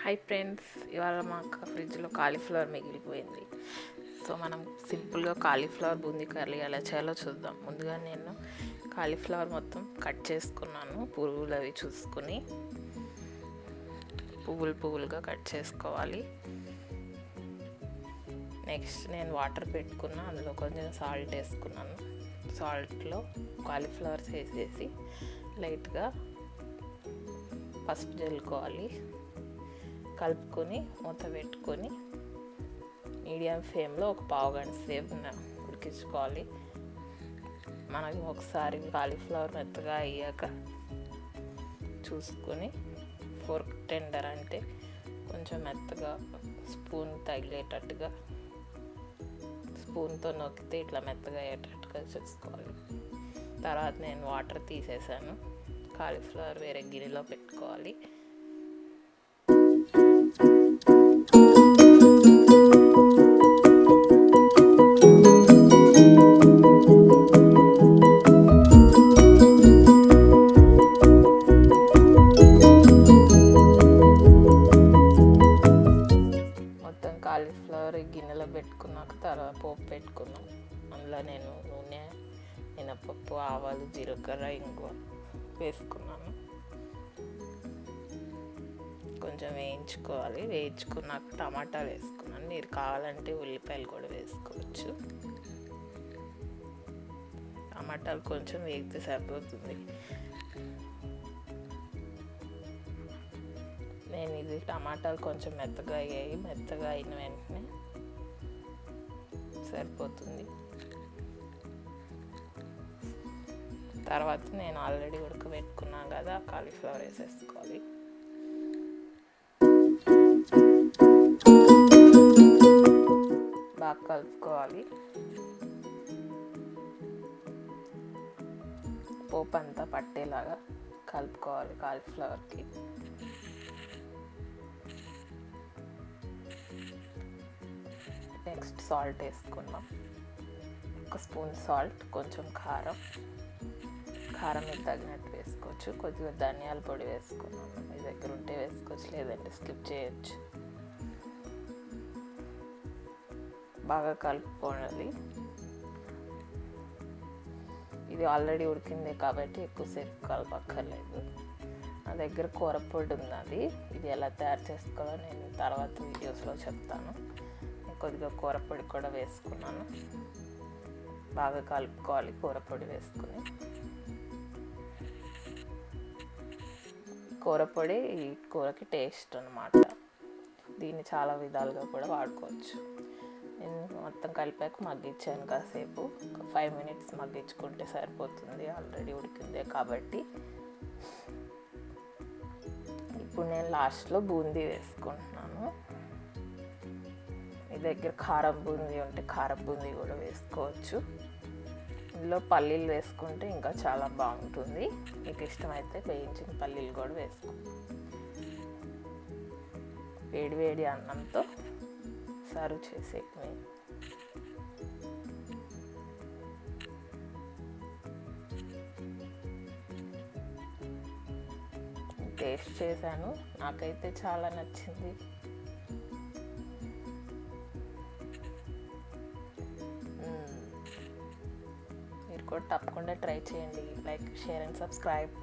Hi friends, ఇవాళ మా ఫ్రిడ్జ్లో కాలీఫ్లవర్ మిగిలిపోయింది. సో మనం సింపుల్గా కాలీఫ్లవర్ బూందీ కర్రీ ఎలా చేయాలో చూద్దాం. ముందుగా నేను కాలీఫ్లవర్ మొత్తం కట్ చేసుకున్నాను. పువ్వులు అవి చూసుకుని పువ్వులుగా కట్ చేసుకోవాలి. నెక్స్ట్ నేను వాటర్ పెట్టుకున్నా, అందులో కొంచెం సాల్ట్ వేసుకున్నాను. సాల్ట్లో కాలీఫ్లవర్స్ వేసేసి లైట్గా పసుపు జల్లుకోవాలి. కలుపుకొని మూత పెట్టుకొని మీడియం ఫ్లేమ్లో ఒక పావు గంట సేపు ఉడికించుకోవాలి. మనకి ఒకసారి కాలీఫ్లవర్ మెత్తగా అయ్యాక చూసుకొని ఫోర్క్ టెండర్ అంటే కొంచెం మెత్తగా స్పూన్ తగిలేటట్టుగా స్పూన్తో నొక్కితే ఇట్లా మెత్తగా అయ్యేటట్టుగా చూసుకోవాలి. తర్వాత నేను వాటర్ తీసేసాను. కాలీఫ్లవర్ వేరే గిన్నెలో పెట్టుకోవాలి. కాలీఫ్లవర్ గిన్నెలో పెట్టుకున్నాక తర్వాత పోపు పెట్టుకున్నాం. అందులో నేను నూనె, మినపప్పు, ఆవాలు, జీలకర్ర, ఇంగువ వేసుకున్నాను. కొంచెం వేయించుకోవాలి. వేయించుకున్నాక టమాటాలు వేసుకున్నాను. మీరు కావాలంటే ఉల్లిపాయలు కూడా వేసుకోవచ్చు. టమాటాలు కొంచెం వేగితే సరిపోతుంది. నేను ఇది టమాటాలు కొంచెం మెత్తగా అయ్యాయి. మెత్తగా అయిన వెంటనే సరిపోతుంది. తర్వాత నేను ఆల్రెడీ ఉడకబెట్టుకున్నాను కదా, కాలీఫ్లవర్ వేసేసుకోవాలి. బాగా కలుపుకోవాలి. పోపు అంతా పట్టేలాగా కలుపుకోవాలి కాలీఫ్లవర్కి. నెక్స్ట్ సాల్ట్ వేసుకున్నాం. ఒక స్పూన్ సాల్ట్, కొంచెం కారం మీకు తగినట్టు వేసుకోవచ్చు. కొద్దిగా ధనియాల పొడి వేసుకున్నాను. మీ దగ్గర ఉంటే వేసుకోవచ్చు, లేదంటే స్కిప్ చేయొచ్చు. బాగా కలుపుకోవాలి. ఇది ఆల్రెడీ ఉడికింది కాబట్టి ఎక్కువసేపు కలపక్కర్లేదు. నా దగ్గర కూర పొడి ఉన్నది. ఇది ఎలా తయారు చేసుకోవాలో నేను తర్వాత వీడియోస్లో చెప్తాను. కొద్దిగా కూర పొడి కూడా వేసుకున్నాను. బాగా కలుపుకోవాలి కూర పొడి వేసుకుని. కూర పొడి ఈ కూరకి టేస్ట్ అన్నమాట. దీన్ని చాలా విధాలుగా కూడా వాడుకోవచ్చు. నేను మొత్తం కలిపాక మగ్గించాను కాసేపు. 5 minutes మగ్గించుకుంటే సరిపోతుంది. ఆల్రెడీ ఉడికిందే కాబట్టి. ఇప్పుడు నేను లాస్ట్లో బూందీ వేసుకుంటున్నాను. మీ దగ్గర కారం బూందీ ఉంటే కారం బూందీ కూడా వేసుకోవచ్చు. ఇందులో పల్లీలు వేసుకుంటే ఇంకా చాలా బాగుంటుంది. మీకు ఇష్టమైతే వేయించిన పల్లీలు కూడా వేసుకో. వేడి అన్నంతో సర్వ్ చేసేవి. టేస్ట్ చేశాను, నాకైతే చాలా నచ్చింది. మీరు కూడా తప్పకుండా ట్రై చేయండి. Like, share and subscribe.